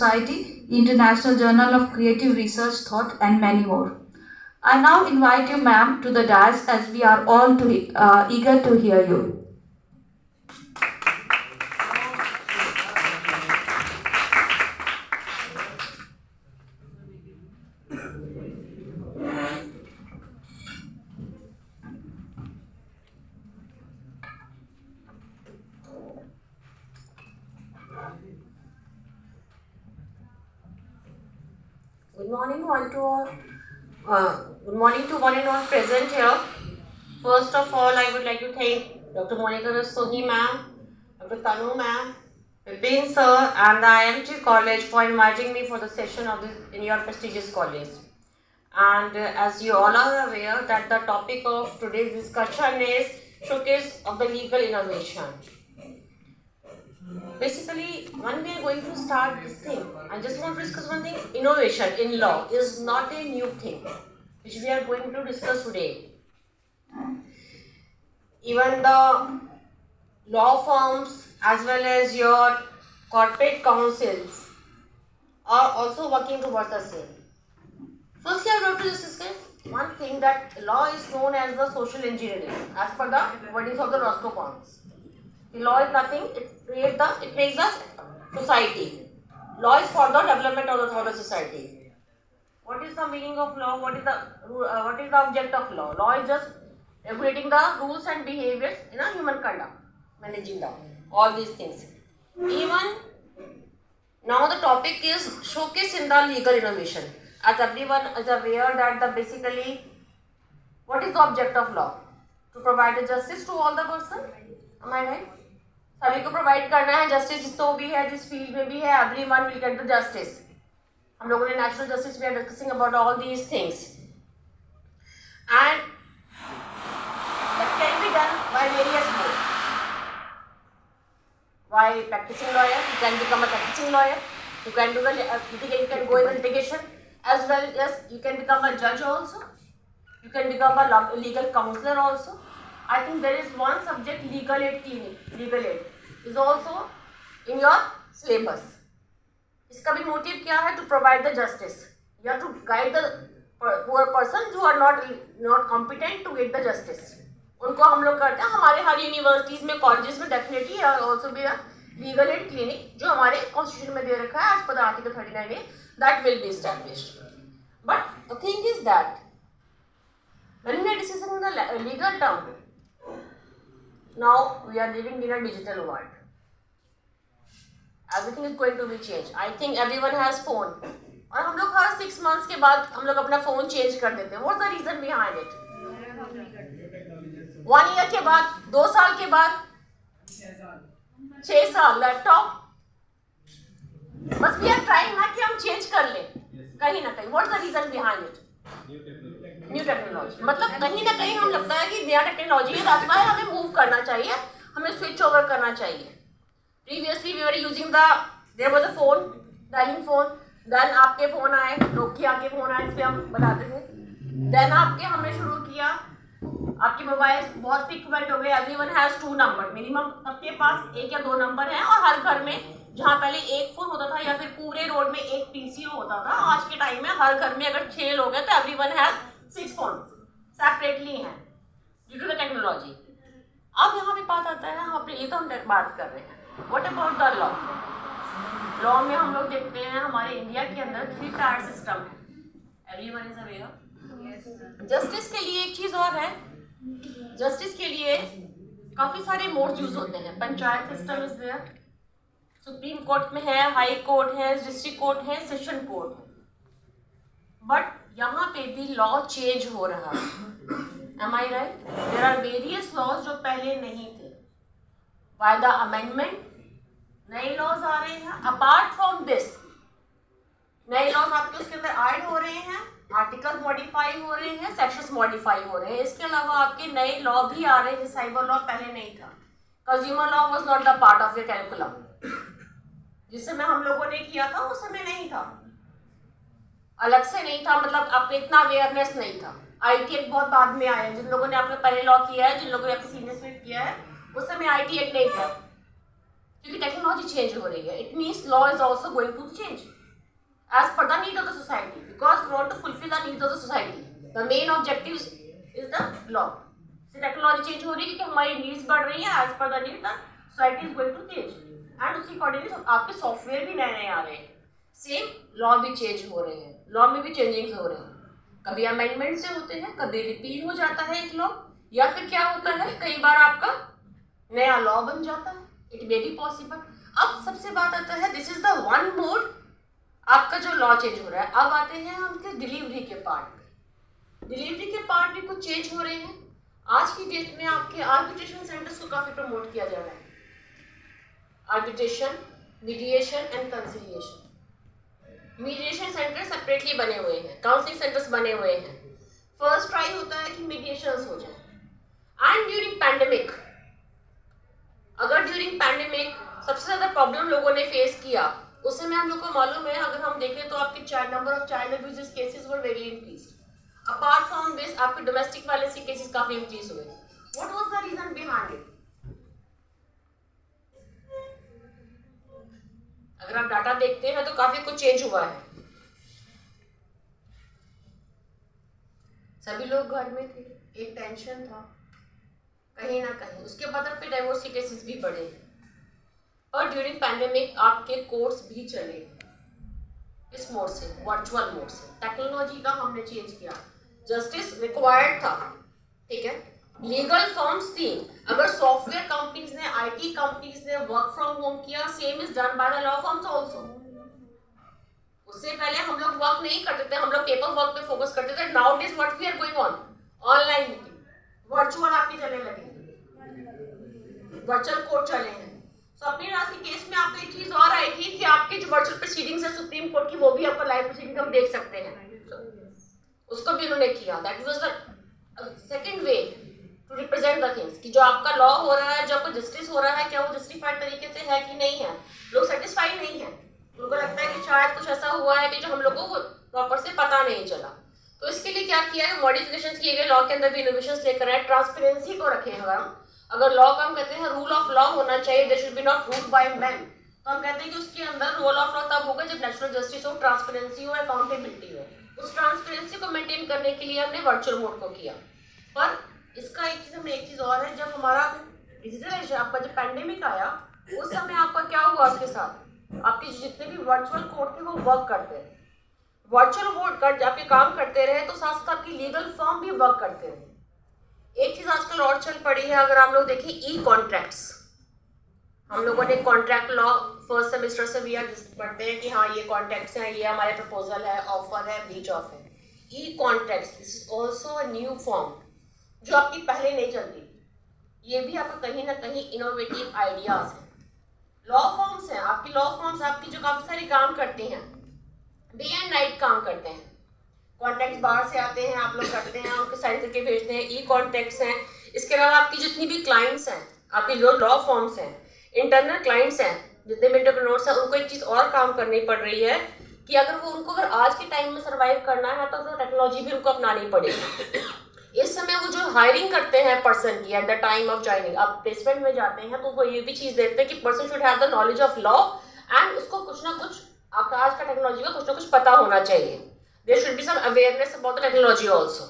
Society, International Journal of Creative Research, Thought, and many more. I now invite you, ma'am, to the dais as we are all eager to hear you. Good morning, good morning to one and all present here. First of all, I would like to thank Dr. Monica Rastogi ma'am, Dr. Tanu ma'am, Vipin sir, and the IMT College for inviting me for the session of this in your prestigious college. And as you all are aware, that the topic of today's discussion is showcase of the legal innovation. Basically, when we are going to start this thing, I just want to discuss one thing. Innovation in law is not a new thing, which we are going to discuss today. Even the law firms as well as your corporate councils are also working towards the same. Firstly, I want to discuss one thing, that law is known as the social engineering as per the wordings of the Roscoe Cons. The law is nothing, it makes the society. Law is for the development of the society. What is the meaning of law? What is the object of law? Law is just regulating the rules and behaviors in a human conduct, managing them, all these things. Even now the topic is showcase in the legal innovation. As everyone is aware that basically what is the object of law? To provide a justice to all the person. Am I right? सभी को provide करना है justice, जिस तो भी है, जिस field में भी है, everyone will get the justice. हम लोगों ने national justice we are discussing about all these things and that can be done by various mode. By practicing lawyer, you can become a practicing lawyer. You can do the you can go in the litigation, as well as you can become a judge also. You can become a legal counselor also. I think there is one subject, legal aid clinic. Legal aid is also in your syllabus. इसका भी motive क्या है? To provide the justice. You have to guide the poor persons who are not competent to get the justice. उनको हम लोग करते हैं हमारे हर यूनिवर्सिटीज में, कॉलेजेस में definitely also be legal aid clinic जो हमारे कॉन्स्टिट्यूशन में दे रखा है as per the article 39A, that will be established. But the thing is that when we are discussing the legal term, now we are living in a digital world. Everything is going to be changed. I think everyone has phone. और हम लोग हर 6 months के बाद हम लोग अपना phone change कर देते हैं. What's the reason behind it? 1 year के बाद, 2 साल के बाद, 6 साल लैपटॉप. बस वी आर ट्राइंग ना कि हम चेंज कर लें कहीं ना कहीं. What's the reason behind it? New technology. मतलब कहीं ना कहीं हम लगता है कि नया टेक्नोलॉजी है, दैट्स व्हाई हमें मूव करना चाहिए, हमें स्विच ओवर करना चाहिए. Previously we were using there was a phone, dialing phone. Then आपके फोन आए, नोकिया के फोन आए, इस पे हम बताते थे. देन आपके हमने शुरू किया, आपके मोबाइल बहुत फ्रीक्वेंट हो गए. एवरीवन हैज 2 नंबर मिनिमम, सबके पास 1 या 2 नंबर हैं. और हर घर में जहाँ पहले एक फोन होता था या फिर पूरे रोड में एक पीसीओ होता था, आज के टाइम में हर घर में अगर 6 लोग हैं तो एवरीवन हैज 6 फोन सेपरेटली हैं ड्यू टू द टेक्नोलॉजी. अब यहाँ पे बात आता है, हम अपने ये तो हम बात कर रहे हैं. What about the law? Law में हम लोग देखते हैं हमारे इंडिया के अंदर 3 टायर सिस्टम है. Everyone is aware. जस्टिस के लिए एक चीज और है, जस्टिस के लिए काफी सारे मोड्स यूज होते हैं. Panchayat system is there, supreme court में है, हाई कोर्ट है, डिस्ट्रिक्ट कोर्ट है, सेशन कोर्ट है. बट यहाँ पे भी लॉ चेंज हो रहा है. Am I right? There are various laws जो पहले नहीं थे. बाय द अमेंडमेंट नए लॉज आ रहे हैं. अपार्ट फ्रॉम दिस नए लॉज आपके उसके अंदर ऐड हो रहे हैं, आर्टिकल मॉडिफाई हो रहे हैं, सेक्शंस मॉडिफाई हो रहे हैं. इसके अलावा आपके नए लॉ भी आ रहे हैं. साइबर लॉ पहले नहीं था. Consumer law was not the part of your curriculum. जिस समय हम लोगों ने किया था उस समय नहीं था, अलग से नहीं था, मतलब आपको इतना अवेयरनेस नहीं था. आईटी एक्ट बहुत बाद में आया. जिन लोगों ने आपने पहले लॉ किया है, जिन लोगों ने आपने सीनियर स्वीट किया है, उस समय आईटी एक्ट नहीं था. क्योंकि टेक्नोलॉजी चेंज हो रही है. It means law is also going to change as per the need of the society, because we want to fulfil the needs of the society. The main objective is the law. Technology change हो रही है क्योंकि हमारी needs बढ़ रही है. As per the need the society is going to change and उसी accordingly आपके सॉफ्टवेयर भी नए नए आ रहे हैं. सेम लॉ भी चेंज हो रहे हैं, लॉ में भी चेंजिंग्स हो रहे हैं. कभी अमेंडमेंट से होते हैं, कभी रिपील हो जाता है एक लॉ, या फिर क्या होता है कई बार आपका नया लॉ बन जाता है. It may be possible. अब सबसे बात आता है, this is the one mod आपका जो लॉ चेंज हो रहा है. अब आते हैं हम डिलीवरी के पार्ट पे. डिलीवरी के पार्ट भी कुछ चेंज हो रहे हैं. आज की डेट में आपके आर्बिट्रेशन सेंटर्स को काफी प्रमोट किया जा रहा है. Arbitration, mediation and conciliation. Mediation centre separately बने हुए हैं, काउंसलिंग सेंटर्स बने हुए हैं. फर्स्ट ट्राई होता है कि मीडिएशंस हो जाए. एंड ड्यूरिंग पैंडेमिक, अगर ड्यूरिंग पैंडेमिक सबसे ज्यादा प्रॉब्लम लोगों ने फेस किया, उस समय हम लोग को मालूम है, अगर हम देखें तो आपके number of child abuse cases were very increase. Apart from this आपके डोमेस्टिक वायलेंस के केसेस काफी इंक्रीज हुए. What was the reason behind it? अगर आप डाटा देखते हैं तो काफी कुछ चेंज हुआ है. सभी लोग घर में थे, एक टेंशन था कहीं ना कहीं. उसके बाद आपके डाइवोर्स के केसेस भी बढ़े और ड्यूरिंग पैंडेमिक आपके कोर्स भी चले इस मोड से, वर्चुअल मोड से. टेक्नोलॉजी का हमने चेंज किया. जस्टिस रिक्वायर्ड था, ठीक है. लीगल फॉर्म्स थी. अगर सॉफ्टवेयर कंपनीज ने, आईटी कंपनीज ने वर्क फ्रॉम होम किया, same is done by the law forms also. उससे पहले हम लोग वर्क नहीं करते थे, हम लोग पेपर वर्क पे फोकस करते थे. Now it is what we are going on, online meeting, virtual आपकी चलने लगी, वर्चुअल कोर्ट चले हैं. स्वप्निल राज के केस में आपको एक चीज और आई थी कि आपके जो वर्चुअल प्रोसीडिंग्स है सुप्रीम कोर्ट की, वो भी आपको लाइव प्रोसीडिंग हम देख सकते हैं. उसको भी उन्होंने किया. That was the second way to represent the things कि जो आपका लॉ हो रहा है, जो आपको जस्टिस हो रहा है, क्या वो जस्टिफाइड तरीके से है कि नहीं है. लोग सेटिस्फाइड नहीं है. उनको लगता है कि शायद कुछ ऐसा हुआ है कि जो हम लोगों को प्रॉपर से पता नहीं चला. तो इसके लिए क्या किया है, मॉडिफिकेशंस किए गए. लॉ के अंदर भी इनोवेशंस लेकर आए. ट्रांसपेरेंसी को रखे हैं. अगर लॉ का हम कहते हैं रूल ऑफ लॉ होना चाहिए, there should be not ruled by man, तो हम कहते हैं कि उसके अंदर रूल ऑफ लॉ तब होगा जब नेचुरल जस्टिस हो, ट्रांसपेरेंसी हो, अकाउंटेबिलिटी हो. उस ट्रांसपेरेंसी को मेंटेन करने के लिए हमने वर्चुअल मोड को किया. पर इसका एक चीज और है, जब हमारा डिजिटलाइजेशन, आपका जब पैंडेमिक आया, उस समय आपका क्या हुआ उसके साथ, आपके जितने भी वर्चुअल कोर्ट थे वो वर्क करते रहे. वर्चुअल कोर्ट कर आपके काम करते रहे तो साथ साथ आपकी लीगल फर्म भी वर्क करते रहे. एक चीज आजकल और चल पड़ी है, अगर आप लोग देखें ई कॉन्ट्रैक्ट्स. हम लोगों ने कॉन्ट्रैक्ट लॉ फर्स्ट सेमेस्टर से भी पढ़ते हैं कि हाँ ये कॉन्ट्रैक्ट्स हैं, ये हमारे प्रपोजल है, ऑफर है, ब्रीच ऑफ है. E contracts, this is also a new form जो आपकी पहले नहीं चलती. ये भी आपका कहीं ना कहीं इनोवेटिव आइडियाज हैं. लॉ फॉर्म्स हैं, आपकी लॉ फॉर्म्स आपकी जो काफी सारे काम करती हैं, डे एंड नाइट काम करते हैं. कॉन्ट्रैक्ट्स बाहर से आते हैं, आप लोग करते हैं, उनको साइन करके भेजते हैं. ई कॉन्ट्रैक्ट्स हैं. इसके अलावा आपकी जितनी भी क्लाइंट्स हैं, आपकी जो लॉ फॉर्म्स हैं, इंटरनल क्लाइंट्स हैं, जितने भी एंटरप्रेन्योर्स हैं, उनको एक चीज और काम करनी पड़ रही है कि अगर आज के टाइम में सर्वाइव करना है तो टेक्नोलॉजी भी उनको अपनानी पड़ेगी. इस समय वो जो हायरिंग करते हैं पर्सन की at the time of joining, आप प्लेसमेंट में जाते हैं तो वो ये भी चीज देखते हैं कि person should have the knowledge of law and उसको कुछ ना कुछ आपका आज का टेक्नोलॉजी का कुछ ना कुछ पता होना चाहिए. There should be some awareness about the technology also.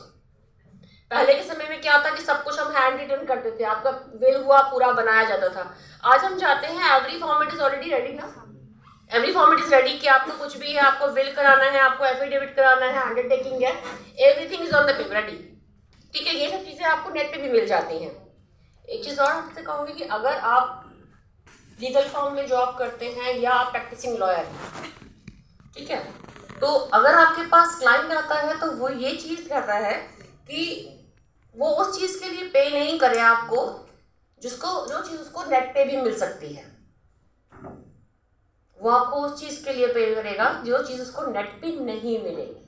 पहले के समय में क्या था कि सब कुछ हम हैंड रिटन करते थे, आपका विल हुआ पूरा बनाया जाता था. आज हम चाहते हैं every format is already ready ना, एवरी फॉर्मेट इज रेडी कि आपको कुछ भी है, आपको विल कराना है, आपको एफिडेविट कराना है, अंडरटेकिंग है, everything is on the paper ready. ठीक है, ये सब चीजें आपको नेट पे भी मिल जाती हैं. एक चीज और आपसे कहूंगी कि अगर आप लीगल फॉर्म में जॉब करते हैं या आप प्रैक्टिसिंग लॉयर हैं, ठीक है, तो अगर आपके पास क्लाइंट आता है तो वो ये चीज कहता है कि वो उस चीज के लिए पे नहीं करे आपको जो चीज उसको नेट पे भी मिल सकती है. वो आपको उस चीज के लिए पे करेगा जो चीज उसको नेट पे नहीं मिलेगी.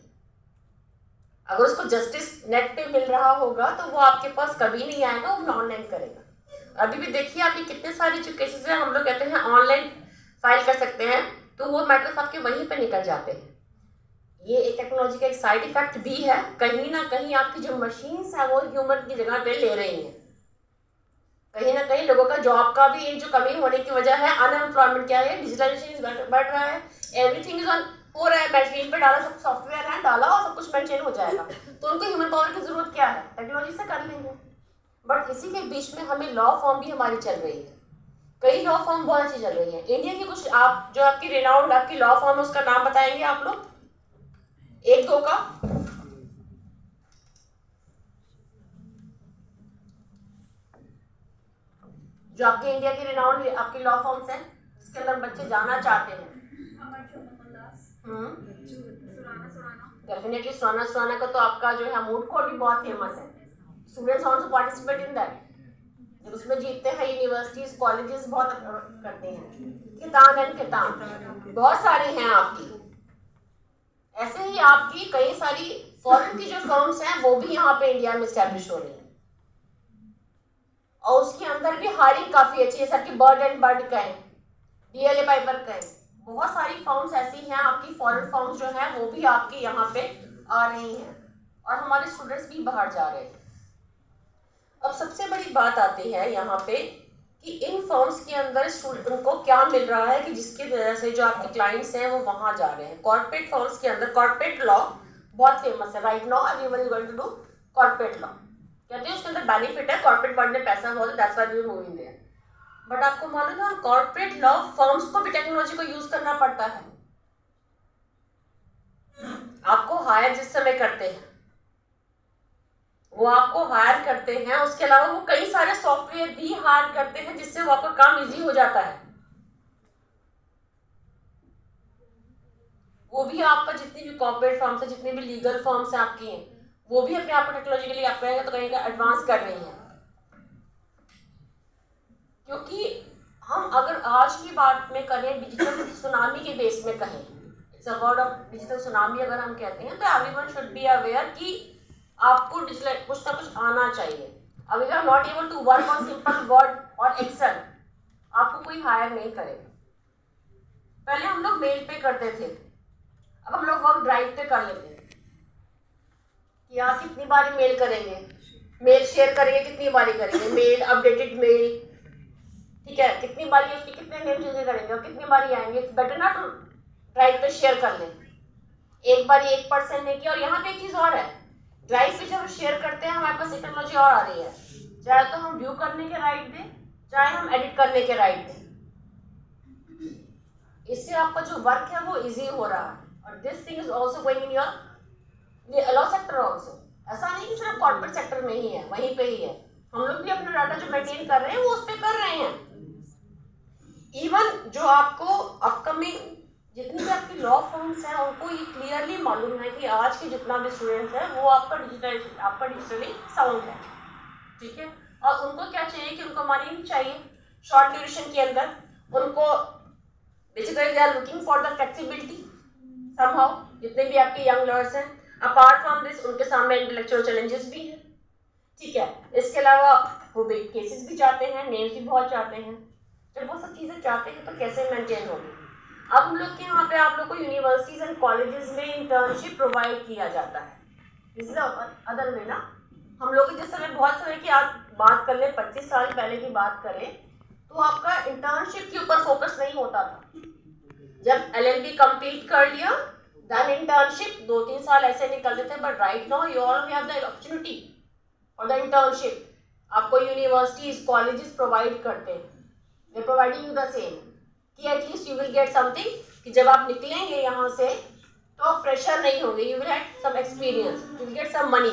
अगर उसको जस्टिस नेट पे मिल रहा होगा तो वो आपके पास कभी नहीं आएगा, वो ऑनलाइन करेगा. अभी भी देखिए आपके कितने सारे जो केसेस हैं, हम लोग कहते हैं ऑनलाइन फाइल कर सकते हैं, तो वो मैटर्स आपके वहीं पे निकल जाते हैं. ये एक टेक्नोलॉजी का एक साइड इफेक्ट भी है. कहीं ना कहीं आपकी जो मशीन्स है वो ह्यूमन की जगह पे ले रही हैं. कहीं ना कहीं लोगों का जॉब का भी एक जो कमी होने की वजह है, अनएम्प्लॉयमेंट क्या है, डिजिटलाइजेशन बढ़ रहा है, एवरीथिंग इज ऑन हो रहा है, मशीन पे डाला, सब सॉफ्टवेयर है डाला और सब कुछ मेंटेन हो जाएगा। तो उनको ह्यूमन पावर की जरूरत क्या है, टेक्नोलॉजी से कर लेंगे। बट इसी के बीच में हमें लॉ फॉर्म भी हमारी चल रही है, कई लॉ फॉर्म बहुत अच्छी चल रही है इंडिया की। कुछ आप जो आपकी रिनाउंड आपकी लॉ फॉर्म है उसका नाम बताएंगे आप लोग, एक दो का? जो आपके इंडिया की रिनाउंड आपकी लॉ फॉर्म्स हैं जिसके अंदर बच्चे जाना चाहते हैं। डेफिनेटली सुराना का तो आपका जो है मूड कोर्ट भी बहुत फेमस है, students want to participate in that, जब उसमें जीतते हैं यूनिवर्सिटीज कॉलेजेस बहुत करते हैं। कितान बहुत सारी हैं आपकी, ऐसे ही आपकी कई सारी फॉरेन की जो फर्म्स हैं वो भी यहाँ पे इंडिया में स्टैब्लिश हो रही हैं, और उसके अंदर भी हायरिंग काफी अच्छी है। सर की बर्ड एंड बर्ड कहें, डीएलए पाइपर कहें, बहुत सारी फर्म्स ऐसी हैं आपकी, फॉरेन फर्म्स जो हैं वो भी आपके यहाँ पे आ रही हैं, और हमारे स्टूडेंट्स भी बाहर जा रहे हैं। अब सबसे बड़ी बात आती है यहाँ पे कि इन फर्म्स के अंदर उनको क्या मिल रहा है कि जिसकी वजह से जो आपके क्लाइंट्स हैं वो वहां जा रहे हैं। कॉर्पोरेट फर्म्स के अंदर कॉर्पोरेट लॉ बहुत फेमस है right now, everyone is going to do corporate law, कहते हैं उसके अंदर बेनिफिट है, कॉर्पोरेट वर्ल्ड में पैसा बहुत है, that's why we are moving there. But आपको मालूम है कॉर्पोरेट लॉ फर्म्स को भी टेक्नोलॉजी को यूज करना पड़ता है। आपको हायर जिस समय करते हैं वो आपको हायर करते हैं, उसके अलावा वो कई सारे सॉफ्टवेयर भी हायर करते हैं जिससे वो आपका काम इजी हो जाता है। वो भी आपका जितनी भी कॉर्पोरेट फर्म्स है, जितनी भी लीगल फर्म्स हैं आपकी हैं, वो भी अपने आप को टेक्नोलॉजिकली आप कहेंगे तो कहीं एडवांस कर रही हैं। क्योंकि हम अगर आज की बात में करें डिजिटल सुनामी के बेस में कहें, it's a word of digital tsunami अगर हम कहते हैं, तो एवरीवन शुड बी अवेयर कि आपको डिजिटल कुछ ना कुछ आना चाहिए। अब you are not able to work on simple word और एक्सेल, आपको कोई हायर नहीं करेगा। पहले हम लोग मेल पे करते थे, अब हम लोग वर्क ड्राइव पे कर लेते हैं कि आप कितनी बारी मेल करेंगे, मेल शेयर करेंगे कितनी बारी करेंगे, मेल अपडेटेड मेल, ठीक है, कितनी बारी उसकी कितने नेम चेंज करेंगे और कितनी बारी आएंगे। इट्स बेटर ना टू ड्राइव पे शेयर कर लें, एक बारी एक पर्सन ने किया। और यहाँ पे एक चीज और है, ड्राइव पे जब हम शेयर करते हैं हमारे पास टेक्नोलॉजी और आ रही है, चाहे तो हम व्यू करने के राइट दें, चाहे हम एडिट करने के राइट दें, इससे आपका जो वर्क है वो इजी हो रहा है। और this thing is also going in your law sector also, ऐसा नहीं कि सिर्फ कॉर्पोरेट सेक्टर में ही है, वहीं पे ही है। हम लोग भी अपना डाटा जो मेंटेन कर रहे हैं वो उस पर कर रहे हैं। इवन जो आपको अपकमिंग जितनी भी आपकी लॉ फर्म्स हैं उनको ये क्लियरली मालूम है कि आज के जितना भी स्टूडेंट्स है वो आपका डिजिटली साउंड है, ठीक है। और उनको क्या चाहिए कि उनको मनी चाहिए शॉर्ट ड्यूरेशन के अंदर, उनको basically they are looking for the flexibility somehow. जितने भी आपके यंग लॉयर्स हैं, अपार्ट फ्रॉम दिस उनके सामने इंटेलेक्चुअल चैलेंजेस भी हैं, ठीक है। इसके अलावा वो बिग केसेस भी चाहते हैं, नेम्स भी बहुत चाहते हैं। जब वो सब चीज़ें चाहते हैं तो कैसे मेंटेन होगी। अब हम लोग के यहाँ पे आप लोग को यूनिवर्सिटीज एंड कॉलेजेस में इंटर्नशिप प्रोवाइड किया जाता है, दिस इज अदर वे ना। हम लोग जिस समय बहुत समय की आप बात कर ले, 25 साल पहले की बात करें तो आपका इंटर्नशिप के ऊपर फोकस नहीं होता था। जब LLB कंप्लीट कर लिया देन इंटर्नशिप 2-3 साल ऐसे निकलते थे। But right now you all have the opportunity for the internship. आपको यूनिवर्सिटीज कॉलेजेस प्रोवाइड करते हैं, दे प्रोवाइडिंग यू द सेम कि at least you will get something, कि जब आप निकलेंगे यहाँ से तो फ्रेशर नहीं होंगे, you will have some experience, you will get some money.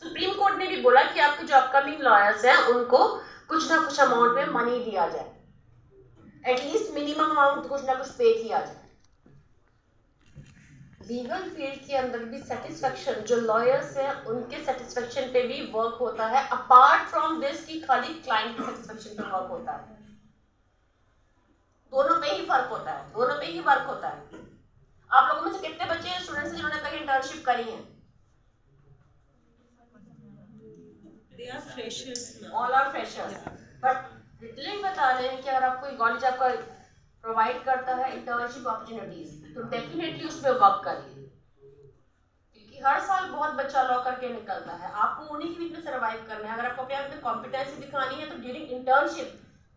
Supreme court ने भी बोला कि आपके जो अपकमिंग लॉयर्स हैं उनको कुछ ना कुछ अमाउंट में मनी दिया जाए, एटलीस्ट मिनिमम अमाउंट कुछ ना कुछ पे किया जाए। लीगल फील्ड के अंदर भी सेटिस्फेक्शन, जो लॉयर्स हैं उनके सेटिस्फेक्शन पे भी वर्क होता है, अपार्ट फ्रॉम दिस कि खाली क्लाइंट के सेटिस्फेक्शन पे वर्क होता है। दोनों पे ही फर्क होता है, दोनों पे ही वर्क होता है। आप लोगों में से कितने बच्चे स्टूडेंट्स हैं जिन्होंने तक इंटर्नशिप करी है? They are freshers now. All are freshers. But literally बता रहे हैं कि अगर आपको कॉलेज आपका प्रोवाइड करता है इंटर्नशिप अपॉर्चुनिटीज तो डेफिनेटली उस पर वर्क करिए, कि हर साल बहुत बच्चा लॉ करके निकलता है, आपको उन्हीं के बीच में सर्वाइव करना है। अगर आपको अपने आप में कॉम्पिटेंसी दिखानी है तो ड्यूरिंग इंटर्नशिप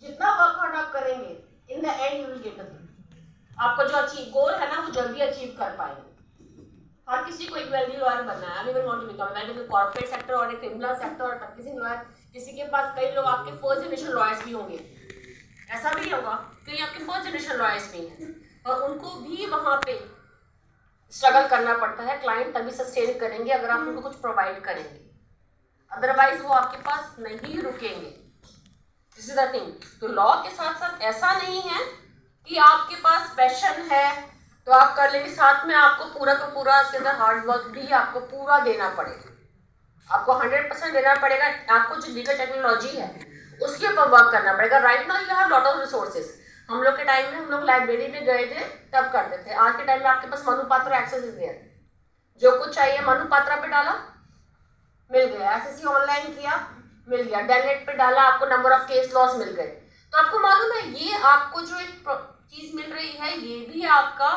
जितना वर्क हार्ड आप करेंगे, in the end you will get a आपको जो अचीव गोल है ना वो जल्दी अचीव कर पाएंगे। हर किसी को एक वेल्दी लॉयर बनना है। I want to become well corporate sector और एक क्रिमिनल सेक्टर और प्रैक्टिसिंग लॉयर। किसी के पास कई लोग आपके फर्स्ट जनरेशन लॉयर्स भी होंगे, ऐसा भी होगा कई आपके फर्स्ट जनरेशन लॉयर्स भी हैं और उनको भी वहाँ पे स्ट्रगल करना पड़ता है। क्लाइंट तभी सस्टेन करेंगे अगर आप उनको कुछ प्रोवाइड करेंगे, अदरवाइज वो आपके पास नहीं रुकेंगे। This is the thing. तो लॉ के साथ साथ ऐसा नहीं है कि आपके पास पैशन है तो आप कर लेंगे, साथ में आपको पूरा का पूरा इसके अंदर हार्ड वर्क भी आपको पूरा देना पड़ेगा। आपको 100% देना पड़ेगा। आपको जो लीगल टेक्नोलॉजी है उसके ऊपर वर्क करना पड़ेगा। Right now you have lot of resources. हम लोग के टाइम में हम लोग लाइब्रेरी में गए थे तब करते थे। आज के टाइम में आपके पास मनुपात्रा एक्सेस इज देयर। जो कुछ चाहिए मनुपात्रा पे डाला मिल गया, एसएससी ऑनलाइन किया मिल गया, डेलनेट पे डाला आपको नंबर ऑफ केस लॉस मिल गए। तो आपको मालूम है ये आपको जो एक चीज मिल रही है ये भी आपका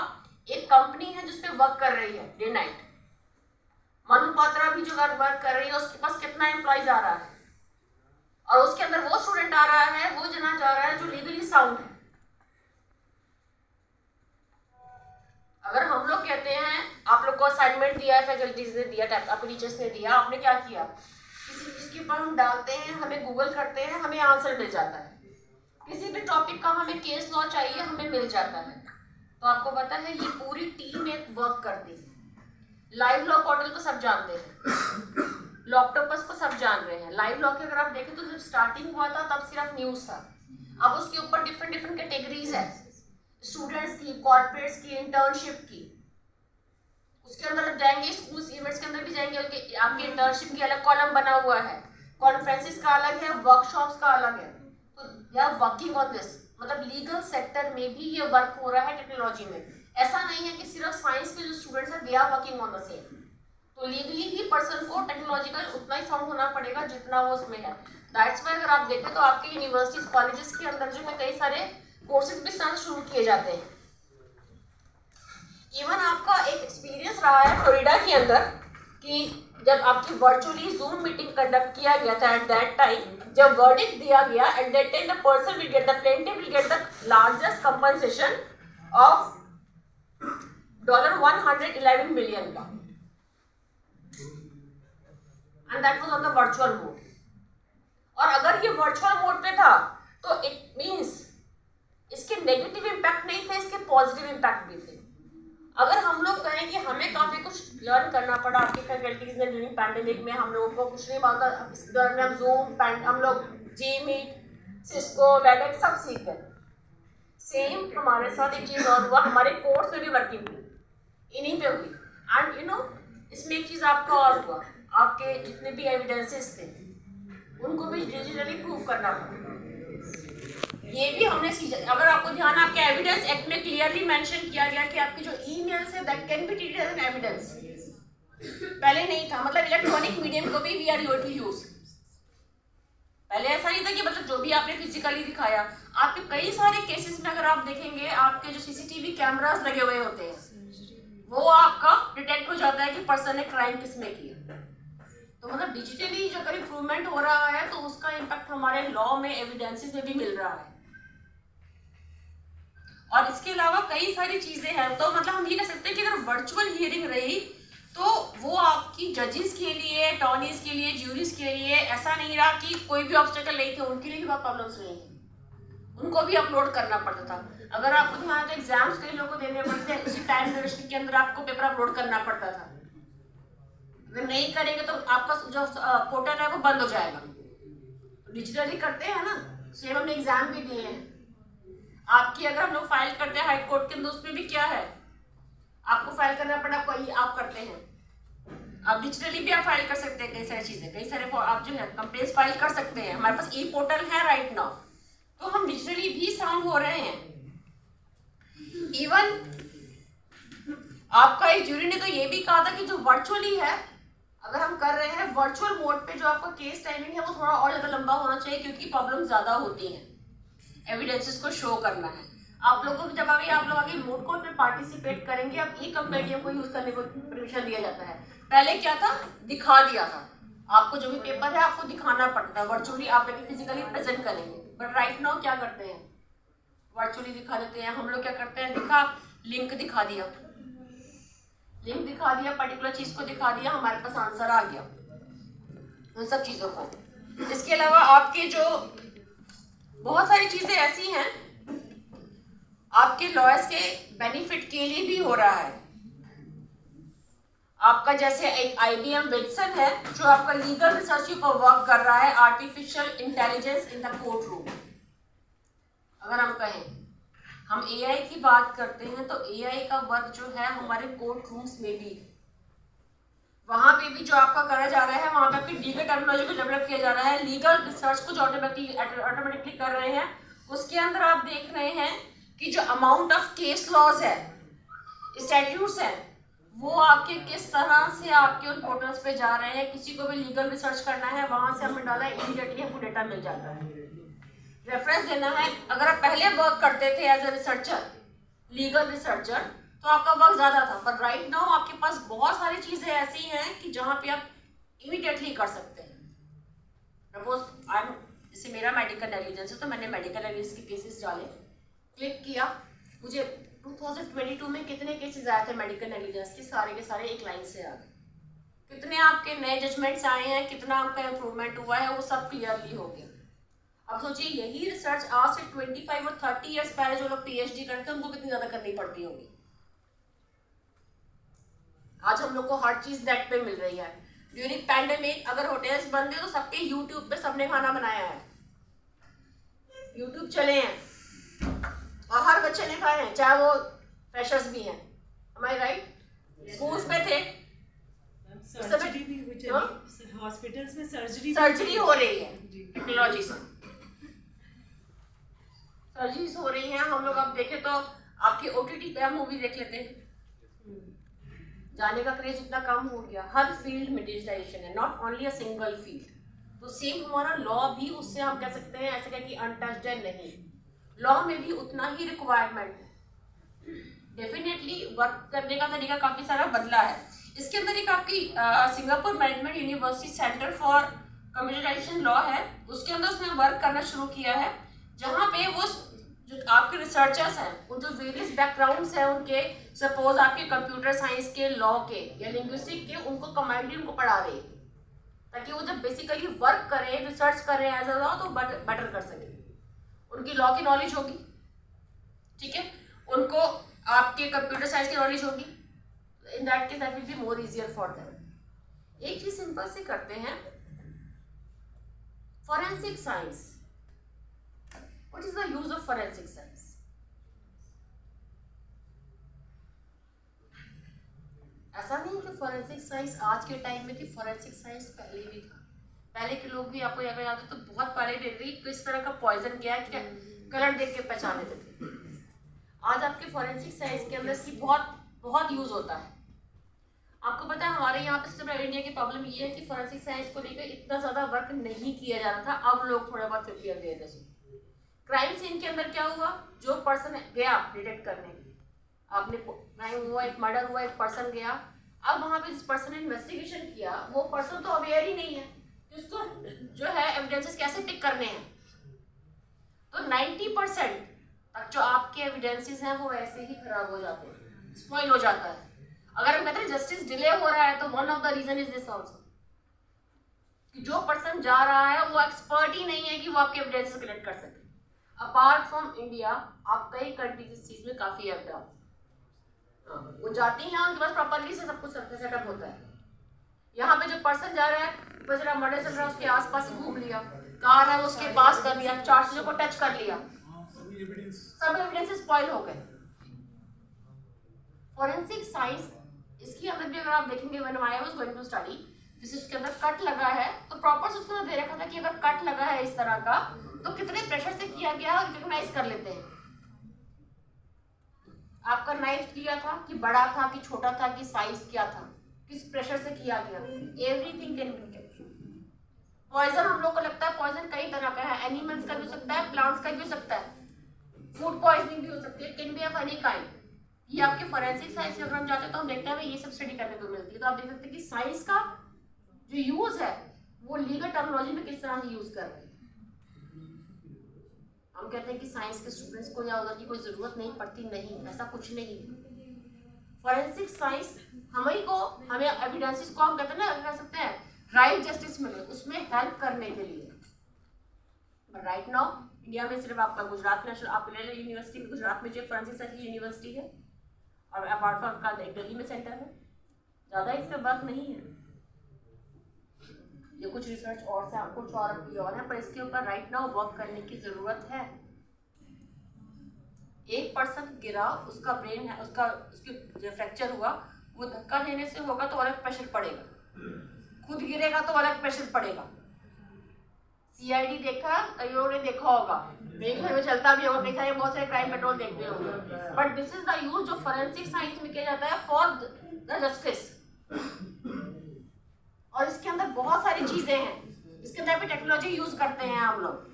एक कंपनी है जिसपे वर्क कर रही है डे नाइट। मनुपात्रा भी जो वर्क कर रही है उसके पास कितना एम्प्लॉइज आ रहा है और उसके अंदर वो स्टूडेंट आ रहा है, वो जना जा रहा है जो लीगली साउंड है। अगर हम लोग कहते हैं आप लोग को असाइनमेंट दिया है, फैकल्टीज ने दिया, आपके टीचर्स ने दिया, आपने क्या किया, किसी चीज के ऊपर हम डालते हैं, हमें गूगल करते हैं, हमें आंसर मिल जाता है। किसी भी टॉपिक का हमें केस लॉ चाहिए हमें मिल जाता है। तो आपको पता है ये पूरी टीम एक वर्क करती है। लाइव लॉ पोर्टल को सब जानते हैं, लॉकटॉपर्स को सब जान रहे हैं। लाइव लॉ के अगर आप देखें तो जब स्टार्टिंग हुआ था तब सिर्फ न्यूज़ था, अब उसके ऊपर डिफरेंट कैटेगरीज है, स्टूडेंट्स की, कॉर्पोरेट्स की, इंटर्नशिप की। उसके अंदर जाएंगे स्कूल्स इवेंट्स के अंदर भी जाएंगे, आपके इंटर्नशिप की अलग कॉलम बना हुआ है, कॉन्फ्रेंसेस का अलग है, वर्कशॉप्स का अलग है। तो they are working on this, मतलब लीगल सेक्टर में भी ये वर्क हो रहा है टेक्नोलॉजी में। ऐसा नहीं है कि सिर्फ साइंस के जो स्टूडेंट्स हैं they are working on the same. तो लीगली भी पर्सन को टेक्नोलॉजिकल उतना ही साउंड होना पड़ेगा जितना वो उसमें है। दैट्स वाई अगर आप देखें तो आपके यूनिवर्सिटीज कॉलेजेस के अंदर जो है कई सारे कोर्सेज भी स्टार्ट शुरू किए जाते हैं। इवन आपका एक एक्सपीरियंस रहा है फ्लोरिडा के अंदर कि जब आपकी वर्चुअली जूम मीटिंग कंडक्ट किया गया था, एट दैट टाइम जब वर्डिक्ट दिया गया, at that time the person will get, the plaintiff will get the largest compensation of $111 million का, and that was on the virtual mode. और अगर ये वर्चुअल मोड पे था तो इट मींस इसके नेगेटिव इम्पैक्ट नहीं थे, इसके पॉजिटिव इम्पैक्ट भी थे। अगर हम लोग कहें कि हमें काफी कुछ लर्न करना पड़ा आपकी फैकल्टीज ने ड्यूरिंग पैंडेमिक में, हम लोगों को कुछ नहीं मालूम था, इस दौरान हम जूम, हम लोग जीमीट, सिस्को, वेबएक्स सब सीख गए। सेम हमारे साथ एक चीज और हुआ, हमारे कोर्स में भी वर्किंग हुई, इन्हीं पे हुई। एंड यू नो इसमें एक चीज आपका और हुआ, आपके जितने भी एविडेंसेस थे उनको भी डिजिटली प्रूव करना पड़ा। ये भी हमने सीखा। अगर आपको ध्यान, आपके एविडेंस एक्ट में क्लियरली मेंशन किया गया कि आपके जो ईमेल्स है that can be treated as an evidence. पहले नहीं था, मतलब इलेक्ट्रॉनिक मीडियम को भी वी आर टू यूज। पहले ऐसा नहीं था कि मतलब जो भी आपने फिजिकली दिखाया, आपके कई सारे केसेस में अगर आप देखेंगे आपके जो सीसीटीवी कैमरास लगे हुए होते हैं वो आपका डिटेक्ट हो जाता है कि पर्सन ने क्राइम किसमें किया। तो मतलब डिजिटली जो अगर इम्प्रूवमेंट हो रहा है तो उसका इम्पैक्ट हमारे लॉ में, एविडेंसेस में भी मिल रहा है। और इसके अलावा कई सारी चीजें हैं। तो मतलब हम ये कह सकते हैं कि अगर वर्चुअल हियरिंग रही तो वो आपकी जजेस के लिए, अटॉर्नीज के लिए, ज्यूरीज के लिए ऐसा नहीं रहा कि कोई भी ऑब्स्टेकल नहीं थे, उनके लिए भी बहुत प्रॉब्लम्स नहीं है, उनको भी अपलोड करना पड़ता था। अगर आपको ध्यान तो एग्जाम्स कई लोगों को देने पड़ते हैं, उसी टाइम ड्यूरेशन के अंदर आपको पेपर अपलोड करना पड़ता था। अगर नहीं करेंगे तो आपका जो पोर्टल है वो बंद हो जाएगा। डिजिटली करते हैं ना, सेम हमने एग्जाम भी दिए हैं। आपकी अगर हम लोग फाइल करते हैं हाई कोर्ट के अंदर, उसमें भी क्या है, आपको फाइल करना पड़ा, कोई आप करते हैं। आप डिजिटली भी आप फाइल कर सकते हैं कई सारी चीजें, कई सारे आप जो है कंप्लेंट्स फाइल कर सकते हैं। हमारे पास ई पोर्टल है राइट नाउ, तो हम डिजिटली भी साउंड हो रहे हैं। इवन आपका एक ज्यूरी ने तो ये भी कहा था कि जो वर्चुअली है अगर हम कर रहे हैं वर्चुअल मोड पे, जो आपका केस टाइमिंग है वो थोड़ा और ज्यादा लंबा होना चाहिए क्योंकि प्रॉब्लम ज्यादा होती हैं, एविडेंसेस को शो करना है। आप लोगों को जब अभी आप लोग आगे मूड कोर्ट में पार्टिसिपेट करेंगे, अब ई कंपेडियम को यूज करने को परमिशन दिया जाता है। पहले क्या था, दिखा दिया था आपको, जो भी पेपर है आपको दिखाना पड़ता है, वर्चुअली आप लेके फिजिकली प्रेजेंट करेंगे। बट राइट नाउ क्या करते हैं, वर्चुअली दिखा देते हैं। हम लोग क्या करते हैं, लिंक दिखा दिया, पर्टिकुलर चीज को दिखा दिया, हमारे पास आंसर आ गया उन सब चीजों को। इसके अलावा आपके जो बहुत सारी चीजें ऐसी हैं आपके लॉयर्स के बेनिफिट के लिए भी हो रहा है। आपका जैसे एक IBM विल्सन है जो आपका लीगल रिसर्च के ऊपर वर्क कर रहा है, artificial intelligence in the court room. अगर हम कहें, हम AI की बात करते हैं तो AI का वर्क जो है हमारे कोर्ट रूम्स में भी, वहां पे भी जो आपका करा जा रहा है, वहां पे आपकी लीगल टर्मिनोलॉजी को डेवलप किया जा रहा है, लीगल रिसर्च को जो ऑटोमेटिकली कर रहे हैं। उसके अंदर आप देख रहे हैं कि जो अमाउंट ऑफ केस लॉज है, स्टैट्यूट्स हैं, वो आपके किस तरह से आपके उन पोर्टल्स पे जा रहे हैं। किसी को भी लीगल रिसर्च करना है, वहां से हमने डाला, इमीडिएटली हमको डेटा मिल जाता है। रेफरेंस देना है, अगर आप पहले वर्क करते थे as a researcher, legal researcher, तो आपका वर्क ज्यादा था। पर राइट नाउ आपके पास बहुत सारी चीजें ऐसी हैं कि जहां पे आप इमीडिएटली कर सकते हैं। सपोज जैसे मेरा मेडिकल नेग्लिजेंस है, तो मैंने मेडिकल नेग्लिजेंस के केसेस डाले, क्लिक किया, मुझे 2022 में कितने केसेस आए थे मेडिकल नेग्लिजेंस के सारे एक लाइन से आ गए। कितने आपके नए जजमेंट्स आए हैं, कितना आपका इम्प्रूवमेंट हुआ है, वो सब क्लियरली हो गया। अब सोचिए, यही रिसर्च आज से 25 और 30 ईयर्स पहले जो लोग PhD करते हैं उनको कितनी ज्यादा करनी पड़ती होगी। आज हम लोग को हर चीज नेट पे मिल रही है। ड्यूरिंग पैंडेमिक अगर होटल्स बंद है तो सबके यूट्यूब पे सबने खाना बनाया है, यूट्यूब चले हैं और हर बच्चे ने खाए हैं, चाहे वो फ्रेशर्स भी हैं। हमारे राइट, स्कूल्स पे थे, सर्जरी भी, हॉस्पिटल्स में सर्जरी हो रही है, टेक्नोलॉजी से सर्जरीज हो रही हैं। हम लोग अब देखें तो आपके OTT पे हम मूवी देख लेते हैं, जाने का क्रेज इतना कम हो गया। हर फील्ड में डिजिटाइजेशन है, not only a single field. तो सेम हमारा लॉ भी, उससे हम कह सकते हैं ऐसे कह कि अनटच्ड है नहीं, लॉ में भी उतना ही रिक्वायरमेंट है। डेफिनेटली वर्क करने का तरीका काफी सारा बदला है। इसके अंदर एक आपकी Singapore management university centre for computerization law है, उसके अंदर उसने वर्क करना शुरू किया है, जहाँ पे वो जो आपके रिसर्चर्स हैं, उन जो वेरियस बैकग्राउंड्स हैं उनके, सपोज आपके कंप्यूटर साइंस के, लॉ के या लिंग्विस्टिक के, उनको कमांडली उनको पढ़ा रही है, ताकि वो जब बेसिकली वर्क करें, रिसर्च करें एज अ लॉ, तो बेटर कर सकें। उनकी लॉ की नॉलेज होगी, ठीक है, उनको आपके कंप्यूटर साइंस की नॉलेज होगी, in that case that will be more easier for them. एक चीज सिंपल से करते हैं, forensic science. What is the use of forensic science? ऐसा नहीं है कि फोरेंसिक साइंस आज के टाइम में थी, फोरेंसिक साइंस पहले भी था। पहले के लोग भी आपको याद है तो बहुत पहले भी किस तरह का पॉइजन गया है, क्या कलर देख के पहचान लेते थे। आज आपके फोरेंसिक साइंस के अंदर इसकी बहुत यूज होता है। आपको पता है हमारे यहाँ पे इंडिया की प्रॉब्लम ये है कि फोरेंसिक साइंस को लेकर इतना ज्यादा वर्क नहीं किया जा रहा था, अब लोग थोड़ा बहुत प्रिपेयर दे रहे। क्राइम सीन के अंदर क्या हुआ, जो पर्सन गया डिटेक्ट करने, आपने क्राइम हुआ, एक मर्डर हुआ, एक पर्सन गया, अब वहां पे जिस पर्सन ने इन्वेस्टिगेशन किया वो पर्सन तो अवेयर ही नहीं है कि उसको जो है एविडेंसेस कैसे पिक करने हैं। तो 90% तक जो आपके एविडेंसेस हैं वो ऐसे ही खराब हो जाते हैं, स्पॉइल हो जाता है। अगर हम कहते हैं जस्टिस डिले हो रहा है, तो one of the reason is this also, कि जो पर्सन जा रहा है वो एक्सपर्ट ही नहीं है कि वो आपके एविडेंसेस कलेक्ट कर सके। अपार्ट फ्रॉम इंडिया, आप कई कंट्रीज इस चीज में काफी एडवांस, वो जाती हैं, उनके पास प्रॉपर्ली से सब कुछ सेटअप होता है। यहाँ पे जो पर्सन जा रहा है, बस जरा मर्डर चल रहा है, उसके आसपास ही घूम लिया, कार है उसके पास कर लिया, 4 चीजों को टच कर लिया, सब एविडेंस स्पॉइल हो गए। फोरेंसिक साइंस, इसकी अंदर भी अगर आप देखेंगे, when I was going to study, जिस इसके अंदर कट लगा है तो प्रॉपर उसके अंदर दे रखा था कि अगर कट लगा है इस तरह का तो कितने प्रेशर से किया गया और रिकॉग्नाइज कर लेते हैं। आपका नाइफ किया था कि बड़ा था कि छोटा था कि साइज क्या था, किस प्रेशर से किया गया, everything can be captured. Poison हम लोग को लगता है पॉइजन कई तरह का है, एनिमल्स का भी हो सकता है, प्लांट्स का भी हो सकता है, फूड पॉइजनिंग भी हो सकती है, can be of any kind. ये आपके फोरेंसिक साइंस में अगर हम जाते हैं तो हम देखते हैं भाई ये सब स्टडी करने को मिलती है। तो आप देख सकते हैं कि साइंस का जो यूज है वो लीगल टर्मिनोलॉजी में किस तरह से यूज कर रहे हैं। हम कहते हैं कि साइंस के स्टूडेंट्स को या उधर की कोई जरूरत नहीं पड़ती, नहीं, ऐसा कुछ नहीं। फॉरेंसिक साइंस हमें एविडेंसेस को हम कहते हैं ना, कह सकते हैं राइट जस्टिस मिले, उसमें हेल्प करने के लिए। बट राइट नाउ इंडिया में सिर्फ आपका गुजरात नेशनल यूनिवर्सिटी में, गुजरात में जो फॉरेंसिक साइंस की यूनिवर्सिटी है, और अपार्ट फ्रॉम का दिल्ली में सेंटर है, ज़्यादा इस पर वर्क नहीं है। ये कुछ रिसर्च और से कुछ और है, पर इसके ऊपर राइट नाउ वर्क करने की ज़रूरत है। एक पर्सन गिरा, उसका ब्रेन है, उसकी जो फ्रैक्चर हुआ वो धक्का देने से होगा तो अलग प्रेशर पड़ेगा, खुद गिरेगा तो अलग प्रेशर पड़ेगा। सीआईडी देखा, कई लोगों ने देखा होगा, मेरे घर में चलता भी होगा, कई सारे बहुत सारे क्राइम पेट्रोल देखते होंगे। But this is the use जो फोरेंसिक साइंस में किया जाता है फॉर द जस्टिस। और इसके अंदर बहुत सारी चीजें हैं, इसके अंदर भी टेक्नोलॉजी यूज करते हैं हम लोग।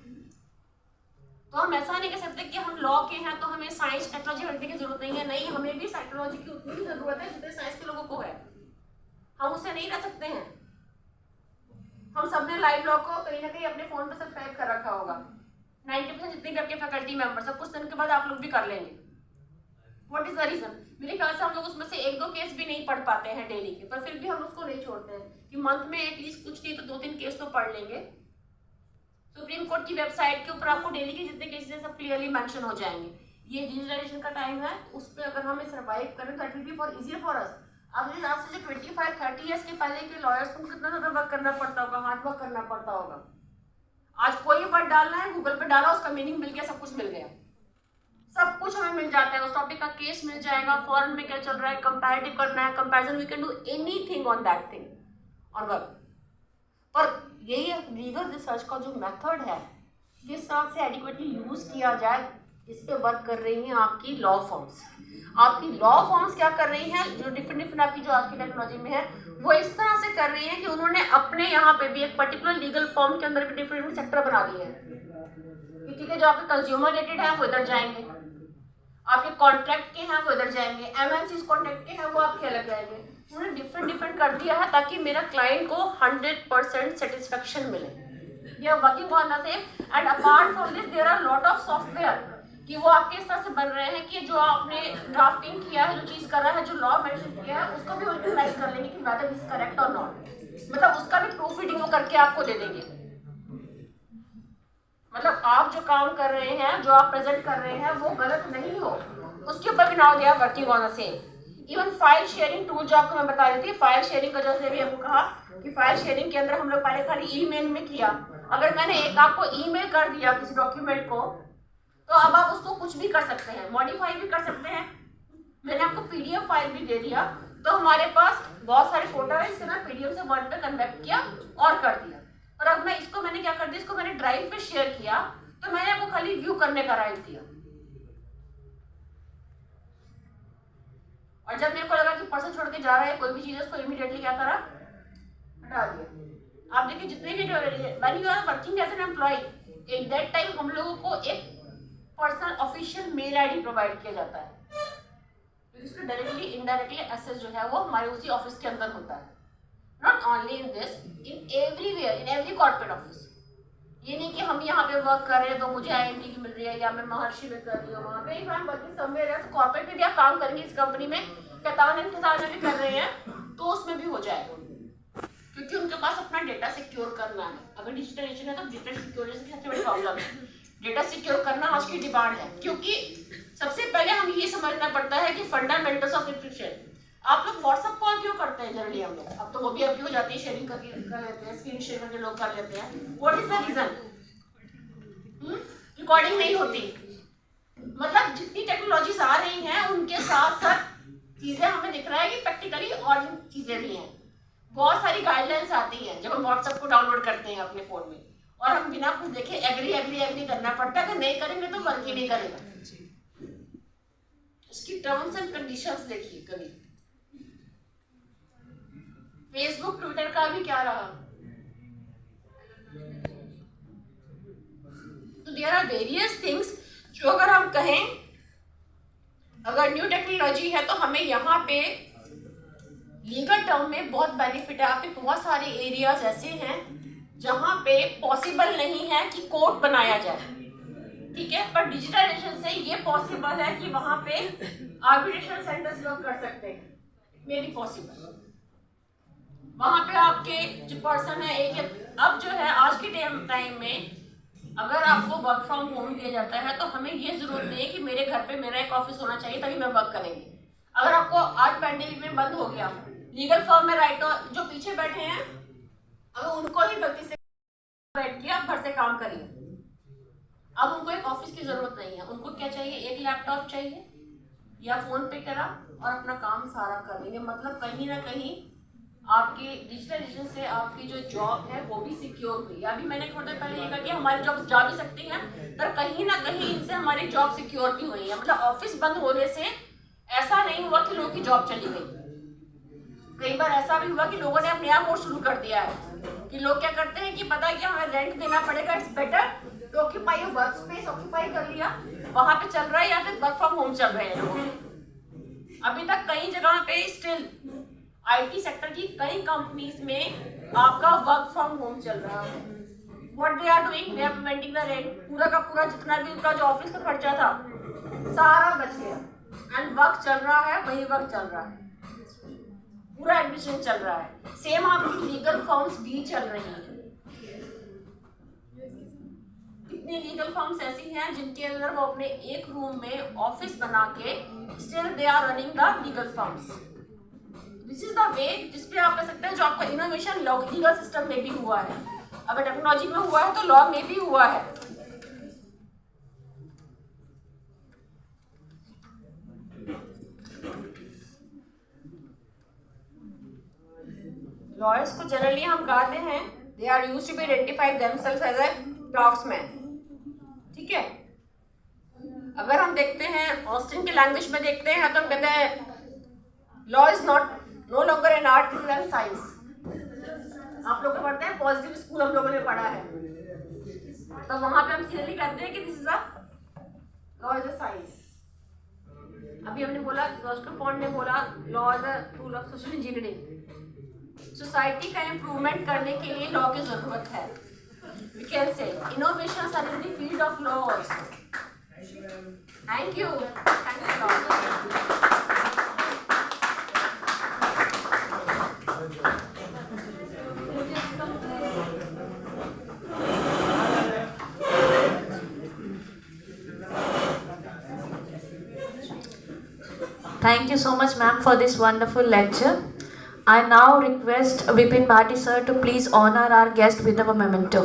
तो हम ऐसा नहीं कह सकते कि हम लॉ के हैं तो हमें साइंस टेक्नोलॉजी पढ़ने की जरूरत नहीं है। नहीं, हमें भी टेक्नोलॉजी की उतनी जरूरत है जितने साइंस के लोगों को है। हम उससे नहीं रह सकते हैं। हम सबने लाइव लॉ को कहीं ना कहीं अपने फोन पे सब्सक्राइब कर रखा होगा। 90% जितने भी आपके फैकल्टी मेंबर सब कुछ दिन के बाद आप लोग भी कर लेंगे। What is the reason? मेरे ख्याल से हम लोग उसमें से 1-2 केस भी नहीं पढ़ पाते हैं डेली के, पर फिर भी हम उसको नहीं छोड़ते हैं कि मंथ में एटलीस्ट कुछ नहीं तो 2-3 केस तो पढ़ लेंगे। सुप्रीम कोर्ट की वेबसाइट के ऊपर आपको डेली के जितने केसेस हैं सब क्लियरली मेंशन हो जाएंगे। ये डिजिटलाइजेशन का टाइम है, उस पर अगर हमें सर्वाइव करें तो it will be for easier for us. अब मेरे हिसाब से जो 25-30 ईयर्स के पहले के लॉयर्स को कितना ज़्यादा वर्क करना पड़ता होगा, हार्ड वर्क करना पड़ता होगा। आज कोई वर्ड डालना है, गूगल पे डाला, उसका मीनिंग मिल गया, सब कुछ मिल गया, सब कुछ हमें मिल जाता है। उस टॉपिक का केस मिल जाएगा, फॉरेन में क्या चल रहा है, कंपैरेटिव करना है, comparison, we can do anything on that thing और वर्क। पर यही लीगल रिसर्च का जो मेथड है, किस तरह से एडिक्वेटली यूज किया जाए, इस पे वर्क कर रही हैं आपकी लॉ फॉर्म्स। आपकी लॉ फॉर्म्स क्या कर रही हैं, जो डिफरेंट आपकी जो आज की टेक्नोलॉजी में है, वो इस तरह से कर रही हैं कि उन्होंने अपने यहाँ पे भी एक पर्टिकुलर लीगल फॉर्म के अंदर भी डिफरेंट सेक्टर बना दिए हैं। ठीक है, जो आपके कंज्यूमर रिलेटेड है वो इधर जाएंगे, आपके कॉन्ट्रैक्ट के हैं वो इधर जाएंगे, एमएनसी कॉन्ट्रैक्ट के हैं वो आपके अलग जाएंगे। उन्होंने डिफरेंट कर दिया है ताकि मेरा क्लाइंट को 100% सेटिस्फेक्शन मिले। ये working on the same. And apart from this there are lot of software कि वो आपके इस तरह से बन रहे हैं कि जो आपने ड्राफ्टिंग किया है, जो चीज़ कर रहा है, जो लॉ मेंशन किया है, उसको भी वो यूटिलाइज कर लेंगे कि वेदर इज करेक्ट और नॉट। मतलब उसका भी प्रूफ रीडिंग वो करके आपको दे देंगे। मतलब आप जो काम कर रहे हैं, जो आप प्रेजेंट कर रहे हैं, वो गलत नहीं हो, उसके ऊपर भी now they are working on the same. Even file sharing tool जो आपको मैं बता रही थी, फाइल शेयरिंग का जैसे भी हमको कहा कि फाइल शेयरिंग के अंदर हम लोग पहले खाली ईमेल में किया। अगर मैंने एक आपको ईमेल कर दिया किसी डॉक्यूमेंट को, तो अब आप उसको कुछ भी कर सकते हैं, मॉडिफाई भी कर सकते हैं। मैंने आपको पीडीएफ फाइल भी दे दिया, तो हमारे पास बहुत सारे फोटो है, इसके ना पीडीएफ से वर्ड पे कन्वर्ट किया और कर दिया। और अब मैंने क्या कर दिया, इसको मैंने ड्राइव पे शेयर किया, तो मैंने आपको खाली व्यू करने का राइट दिया। और जब मेरे को लगा कि पर्सन छोड़ के जा रहा है कोई भी चीज, उसको इमीडिएटली क्या करा, हटा दिया। आप देखिए जितने भी when you are working as an employ, at that time हम लोगों को एक personal official mail ID provide किया जाता है, जिसमें डायरेक्टली इनडायरेक्टली एक्सेस जो है वो हमारे उसी ऑफिस के अंदर होता है। Not only in this, in everywhere, in every corporate office. ये नहीं कि हम यहाँ पे वर्क कर रहे हैं तो मुझे आईएमटी की मिल रही है, या मैं महर्षि में कर रही हूँ, वहाँ पे if I am working somewhere else, corporate में भी आप काम करेंगे, इस कंपनी में कैतान में भी कर रहे हैं तो उसमें भी हो जाएगा, क्योंकि उनके पास अपना डेटा सिक्योर करना है। अगर डिजिटलाइजेशन है तो डिजिटल सिक्योरिटी की सबसे बड़ी प्रॉब्लम है, डेटा सिक्योर करना आज की डिमांड है। क्योंकि सबसे पहले हम ये समझना पड़ता है कि फंडामेंटल्स ऑफ एन्क्रिप्शन। आप लोग व्हाट्सएप कॉल क्यों करते हैं जनरली? हम लोग अब तो वो भी आपकी हो जाती है, शेयरिंग कर लेते हैं, स्क्रीन शेयर करके लोग कर लेते हैं। What is the reason? Recording नहीं होती। मतलब जितनी टेक्नोलॉजीज आ रही हैं उनके साथ साथ चीजें हमें दिख रहा है कि प्रैक्टिकली और चीजें भी हैं। बहुत सारी गाइडलाइंस आती हैं जब हम व्हाट्सएप को डाउनलोड करते हैं अपने फोन में, और हम बिना कुछ देखे एग्री करना पड़ता है। अगर नहीं करेंगे तो वर्क ही नहीं करेगा। उसकी टर्म्स एंड कंडीशंस देखिए कभी। फेसबुक ट्विटर का भी क्या रहा, तो देयर आर वेरियस थिंग्स जो अगर हम कहें, अगर न्यू टेक्नोलॉजी है तो हमें यहाँ पे लीगल टर्म में बहुत बेनिफिट है। आपके बहुत सारे एरियाज ऐसे हैं जहाँ पे पॉसिबल नहीं है कि कोर्ट बनाया जाए, ठीक है, पर डिजिटलाइजेशन से ये पॉसिबल है कि वहाँ पे आर्बिट्रेशन सेंटर्स वर्क कर सकते हैं। It may be possible. वहाँ पे आपके जो पर्सन है अब जो है आज के टाइम में अगर आपको वर्क फ्रॉम होम दिया जाता है तो हमें ये जरूरत नहीं है कि मेरे घर पे मेरा एक ऑफिस होना चाहिए तभी मैं वर्क करेंगे। अगर आपको आज पैंडेमिक में बंद हो गया, लीगल फर्म में राइट जो पीछे बैठे हैं अगर उनको ही गलती से बैठ के आप घर से काम करिए, अब उनको एक ऑफिस की जरूरत नहीं है। उनको क्या चाहिए, एक लैपटॉप चाहिए या फोन पे करा और अपना काम सारा कर लेंगे। मतलब कहीं ना कहीं आपके डिजिटलाइजेशन से आपकी जो जॉब है वो भी सिक्योर हुई। अभी मैंने थोड़ी देर पहले ये कहा कि हमारी जॉब जा भी सकती हैं, पर कहीं ना कहीं इनसे हमारी जॉब सिक्योर भी हुई है। मतलब ऑफिस बंद होने से ऐसा नहीं हुआ कि लोगों की जॉब चली गई। कई बार ऐसा भी हुआ कि लोगों ने अपने आप और शुरू कर दिया है कि लोग क्या करते हैं कि पता है कि हमें रेंट देना पड़ेगा, it's better to occupy work space, occupy कर लिया, वहां पे चल रहा है, या फिर वर्क फ्रॉम होम चल रहे हैं लोग। अभी तक कई जगह पे स्टिल आईटी सेक्टर की कई कंपनीज में आपका वर्क फ्रॉम होम चल रहा है। What they are doing, they are paymenting the rent. पूरा का पूरा जितना भी उनका जो ऑफिस का खर्चा था सारा बच गया एंड वर्क चल रहा है, वही वर्क चल रहा है, पूरा एडमिशन चल रहा है। सेम आपकी लीगल फर्म्स भी चल रही हैं। कितनी लीगल फर्म्स ऐसी हैं जिनके अंदर वो अपने एक रूम में ऑफिस बना के still they are running the legal firms. This is the way जिसपे आप कह सकते हैं जो आपका इनोवेशन लीगल सिस्टम में भी हुआ है। अगर टेक्नोलॉजी में हुआ है तो लॉ में भी हुआ है। लॉयर्स को जनरली हम कहते हैं they are used to be identify themselves as a draftsman, ठीक है। अगर हम देखते हैं ऑस्टिन के लैंग्वेज में देखते हैं तो हम कहते हैं law is no longer an art and science. आप लोग पढ़ते हैं पॉजिटिव स्कूल, हम लोगों ने पढ़ा है, तो वहां पे हम क्लियरली कहते हैं कि this is a law is a science. अभी हमने बोला, जॉस्को पॉन्ड ने बोला law is a tool of social engineering. Society का इम्प्रूवमेंट करने के लिए लॉ की जरूरत है। We can say innovations are in the field of law also. Thank you. Thank you a lot. Thank you so much, ma'am, for this wonderful lecture. I now request Vipin Bhati sir to please honor our guest with a memento.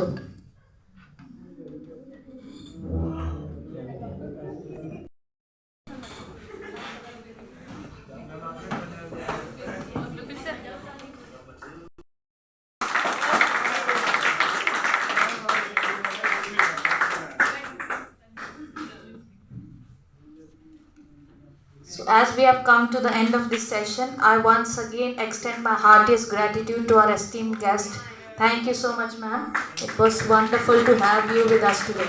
So as we have come to the end of this session, I once again extend my heartiest gratitude to our esteemed guest. Thank you so much, ma'am. It was wonderful to have you with us today.